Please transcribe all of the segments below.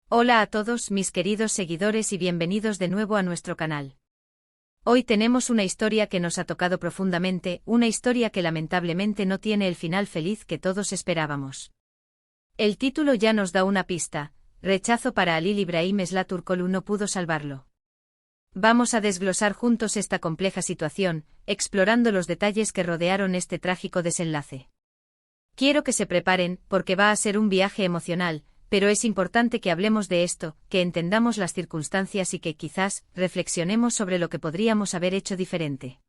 Hola a todos mis queridos seguidores y bienvenidos de nuevo a nuestro canal. Hoy tenemos una historia que nos ha tocado profundamente, una historia que lamentablemente no tiene el final feliz que todos esperábamos. El título ya nos da una pista: rechazo para Halil İbrahim Öztürkoğlu no pudo salvarlo. Vamos a desglosar juntos esta compleja situación, explorando los detalles que rodearon este trágico desenlace. Quiero que se preparen, porque va a ser un viaje emocional, pero es importante que hablemos de esto, que entendamos las circunstancias y que quizás reflexionemos sobre lo que podríamos haber hecho diferente.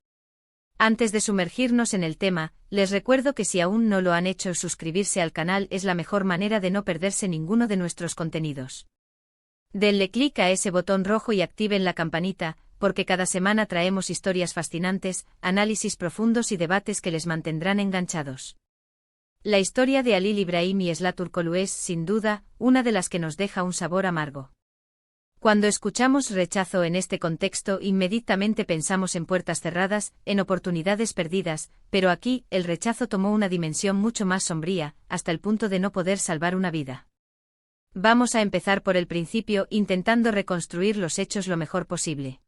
Antes de sumergirnos en el tema, les recuerdo que si aún no lo han hecho, suscribirse al canal es la mejor manera de no perderse ninguno de nuestros contenidos. Denle clic a ese botón rojo y activen la campanita, porque cada semana traemos historias fascinantes, análisis profundos y debates que les mantendrán enganchados. La historia de Halil İbrahim y Öztürkoğlu es, sin duda, una de las que nos deja un sabor amargo. Cuando escuchamos rechazo en este contexto, inmediatamente pensamos en puertas cerradas, en oportunidades perdidas, pero aquí, el rechazo tomó una dimensión mucho más sombría, hasta el punto de no poder salvar una vida. Vamos a empezar por el principio, intentando reconstruir los hechos lo mejor posible.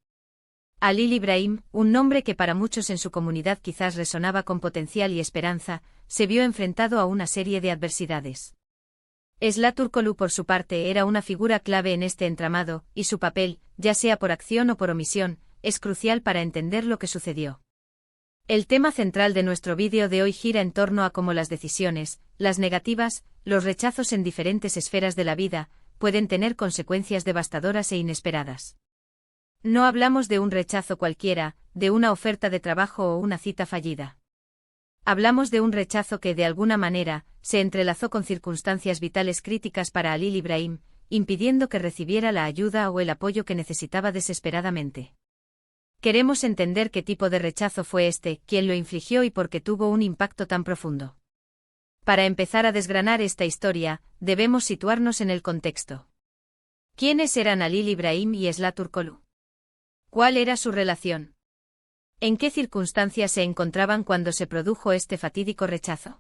Halil İbrahim, un nombre que para muchos en su comunidad quizás resonaba con potencial y esperanza, se vio enfrentado a una serie de adversidades. Öztürkoğlu, por su parte, era una figura clave en este entramado, y su papel, ya sea por acción o por omisión, es crucial para entender lo que sucedió. El tema central de nuestro vídeo de hoy gira en torno a cómo las decisiones, las negativas, los rechazos en diferentes esferas de la vida, pueden tener consecuencias devastadoras e inesperadas. No hablamos de un rechazo cualquiera, de una oferta de trabajo o una cita fallida. Hablamos de un rechazo que, de alguna manera, se entrelazó con circunstancias vitales críticas para Halil İbrahim, impidiendo que recibiera la ayuda o el apoyo que necesitaba desesperadamente. Queremos entender qué tipo de rechazo fue este, quién lo infligió y por qué tuvo un impacto tan profundo. Para empezar a desgranar esta historia, debemos situarnos en el contexto. ¿Quiénes eran Halil İbrahim y Öztürkoğlu? ¿Cuál era su relación? ¿En qué circunstancias se encontraban cuando se produjo este fatídico rechazo?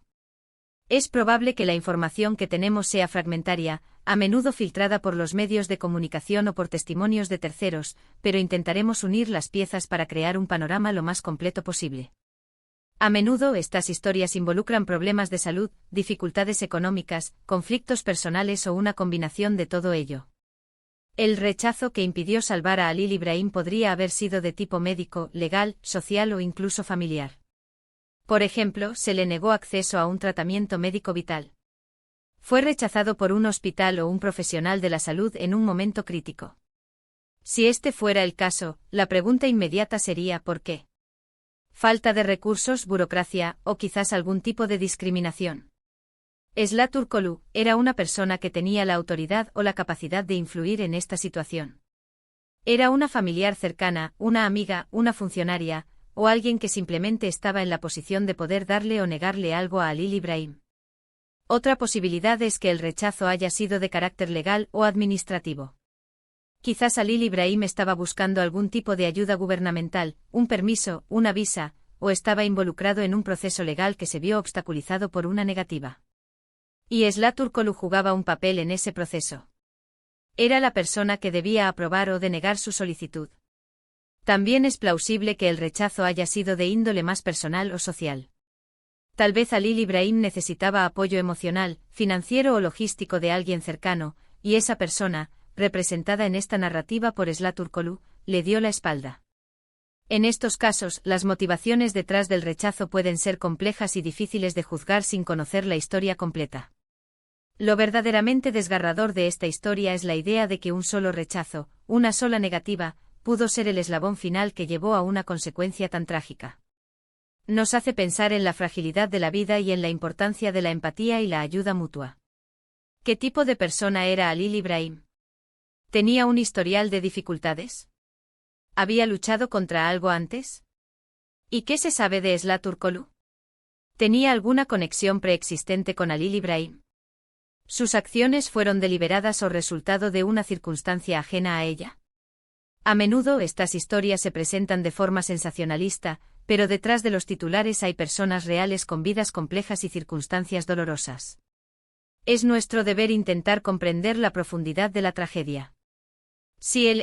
Es probable que la información que tenemos sea fragmentaria, a menudo filtrada por los medios de comunicación o por testimonios de terceros, pero intentaremos unir las piezas para crear un panorama lo más completo posible. A menudo estas historias involucran problemas de salud, dificultades económicas, conflictos personales o una combinación de todo ello. El rechazo que impidió salvar a Halil İbrahim podría haber sido de tipo médico, legal, social o incluso familiar. Por ejemplo, se le negó acceso a un tratamiento médico vital. Fue rechazado por un hospital o un profesional de la salud en un momento crítico. Si este fuera el caso, la pregunta inmediata sería ¿por qué? ¿Falta de recursos, burocracia, o quizás algún tipo de discriminación? Öztürkoğlu era una persona que tenía la autoridad o la capacidad de influir en esta situación. Era una familiar cercana, una amiga, una funcionaria, o alguien que simplemente estaba en la posición de poder darle o negarle algo a Halil İbrahim. Otra posibilidad es que el rechazo haya sido de carácter legal o administrativo. Quizás Halil İbrahim estaba buscando algún tipo de ayuda gubernamental, un permiso, una visa, o estaba involucrado en un proceso legal que se vio obstaculizado por una negativa. Y Öztürkoğlu jugaba un papel en ese proceso. Era la persona que debía aprobar o denegar su solicitud. También es plausible que el rechazo haya sido de índole más personal o social. Tal vez Halil İbrahim necesitaba apoyo emocional, financiero o logístico de alguien cercano, y esa persona, representada en esta narrativa por Öztürkoğlu, le dio la espalda. En estos casos, las motivaciones detrás del rechazo pueden ser complejas y difíciles de juzgar sin conocer la historia completa. Lo verdaderamente desgarrador de esta historia es la idea de que un solo rechazo, una sola negativa, pudo ser el eslabón final que llevó a una consecuencia tan trágica. Nos hace pensar en la fragilidad de la vida y en la importancia de la empatía y la ayuda mutua. ¿Qué tipo de persona era Halil İbrahim? ¿Tenía un historial de dificultades? ¿Había luchado contra algo antes? ¿Y qué se sabe de Öztürkoğlu? ¿Tenía alguna conexión preexistente con Halil İbrahim? ¿Sus acciones fueron deliberadas o resultado de una circunstancia ajena a ella? A menudo estas historias se presentan de forma sensacionalista, pero detrás de los titulares hay personas reales con vidas complejas y circunstancias dolorosas. Es nuestro deber intentar comprender la profundidad de la tragedia. Si el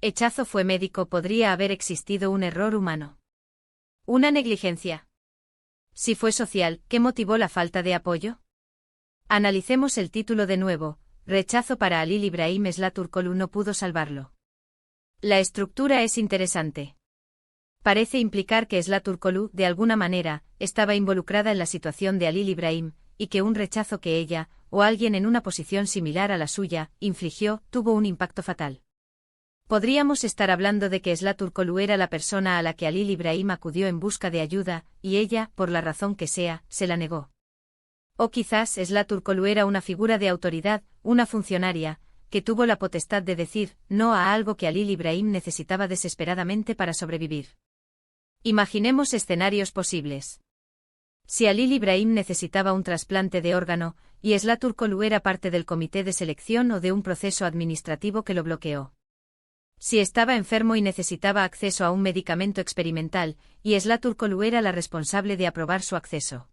rechazo fue médico, podría haber existido un error humano. Una negligencia. Si fue social, ¿qué motivó la falta de apoyo? Analicemos el título de nuevo. Rechazo para Halil Ibrahim. Turkoglu no pudo salvarlo. La estructura es interesante. Parece implicar que Turkoglu, de alguna manera, estaba involucrada en la situación de Halil Ibrahim, y que un rechazo que ella, o alguien en una posición similar a la suya, infligió, tuvo un impacto fatal. Podríamos estar hablando de que Turkoglu era la persona a la que Halil Ibrahim acudió en busca de ayuda, y ella, por la razón que sea, se la negó. O quizás Turkoglu era una figura de autoridad, una funcionaria, que tuvo la potestad de decir no a algo que Halil Ibrahim necesitaba desesperadamente para sobrevivir. Imaginemos escenarios posibles. Si Halil Ibrahim necesitaba un trasplante de órgano, y Turkoglu era parte del comité de selección o de un proceso administrativo que lo bloqueó. Si estaba enfermo y necesitaba acceso a un medicamento experimental, y Turkoglu era la responsable de aprobar su acceso.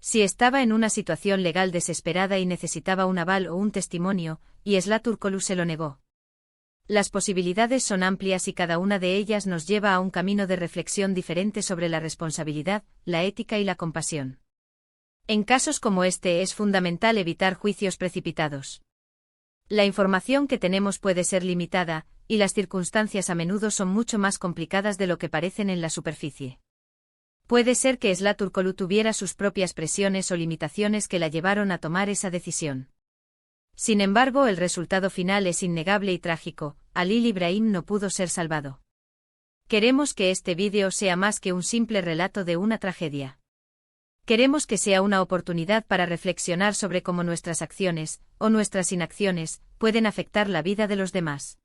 Si estaba en una situación legal desesperada y necesitaba un aval o un testimonio, y Turkoglu se lo negó. Las posibilidades son amplias y cada una de ellas nos lleva a un camino de reflexión diferente sobre la responsabilidad, la ética y la compasión. En casos como este es fundamental evitar juicios precipitados. La información que tenemos puede ser limitada, y las circunstancias a menudo son mucho más complicadas de lo que parecen en la superficie. Puede ser que Turkoglu tuviera sus propias presiones o limitaciones que la llevaron a tomar esa decisión. Sin embargo, el resultado final es innegable y trágico. Halil Ibrahim no pudo ser salvado. Queremos que este vídeo sea más que un simple relato de una tragedia. Queremos que sea una oportunidad para reflexionar sobre cómo nuestras acciones, o nuestras inacciones, pueden afectar la vida de los demás.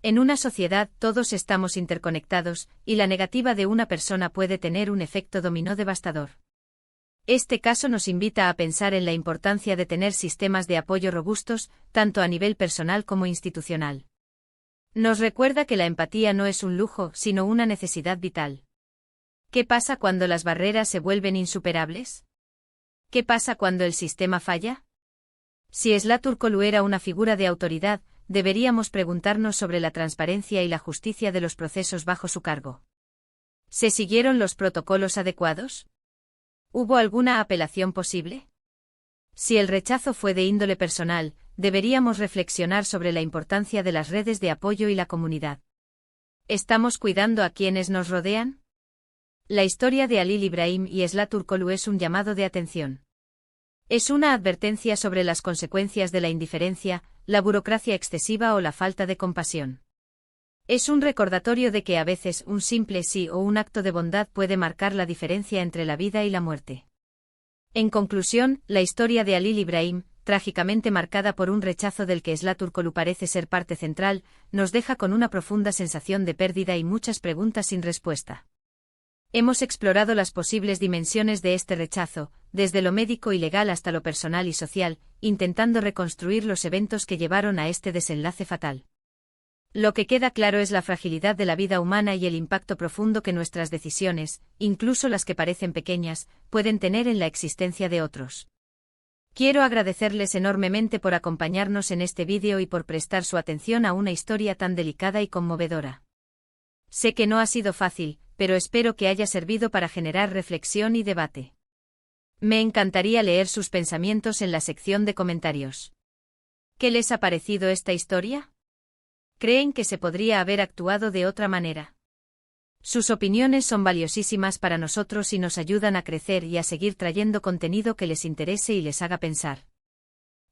En una sociedad todos estamos interconectados, y la negativa de una persona puede tener un efecto dominó devastador. Este caso nos invita a pensar en la importancia de tener sistemas de apoyo robustos, tanto a nivel personal como institucional. Nos recuerda que la empatía no es un lujo, sino una necesidad vital. ¿Qué pasa cuando las barreras se vuelven insuperables? ¿Qué pasa cuando el sistema falla? Si Turkoglu era una figura de autoridad, deberíamos preguntarnos sobre la transparencia y la justicia de los procesos bajo su cargo. ¿Se siguieron los protocolos adecuados? ¿Hubo alguna apelación posible? Si el rechazo fue de índole personal, deberíamos reflexionar sobre la importancia de las redes de apoyo y la comunidad. ¿Estamos cuidando a quienes nos rodean? La historia de Halil Ibrahim y Turkoglu es un llamado de atención. Es una advertencia sobre las consecuencias de la indiferencia, la burocracia excesiva o la falta de compasión. Es un recordatorio de que a veces un simple sí o un acto de bondad puede marcar la diferencia entre la vida y la muerte. En conclusión, la historia de Halil Ibrahim, trágicamente marcada por un rechazo del que Turkoglu parece ser parte central, nos deja con una profunda sensación de pérdida y muchas preguntas sin respuesta. Hemos explorado las posibles dimensiones de este rechazo, desde lo médico y legal hasta lo personal y social, intentando reconstruir los eventos que llevaron a este desenlace fatal. Lo que queda claro es la fragilidad de la vida humana y el impacto profundo que nuestras decisiones, incluso las que parecen pequeñas, pueden tener en la existencia de otros. Quiero agradecerles enormemente por acompañarnos en este vídeo y por prestar su atención a una historia tan delicada y conmovedora. Sé que no ha sido fácil, pero espero que haya servido para generar reflexión y debate. Me encantaría leer sus pensamientos en la sección de comentarios. ¿Qué les ha parecido esta historia? ¿Creen que se podría haber actuado de otra manera? Sus opiniones son valiosísimas para nosotros y nos ayudan a crecer y a seguir trayendo contenido que les interese y les haga pensar.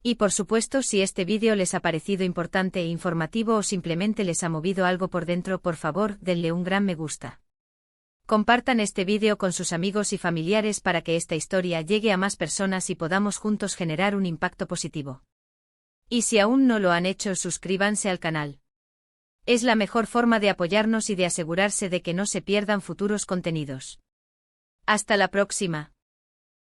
Y por supuesto, si este vídeo les ha parecido importante e informativo o simplemente les ha movido algo por dentro, por favor, denle un gran me gusta. Compartan este vídeo con sus amigos y familiares para que esta historia llegue a más personas y podamos juntos generar un impacto positivo. Y si aún no lo han hecho, suscríbanse al canal. Es la mejor forma de apoyarnos y de asegurarse de que no se pierdan futuros contenidos. Hasta la próxima.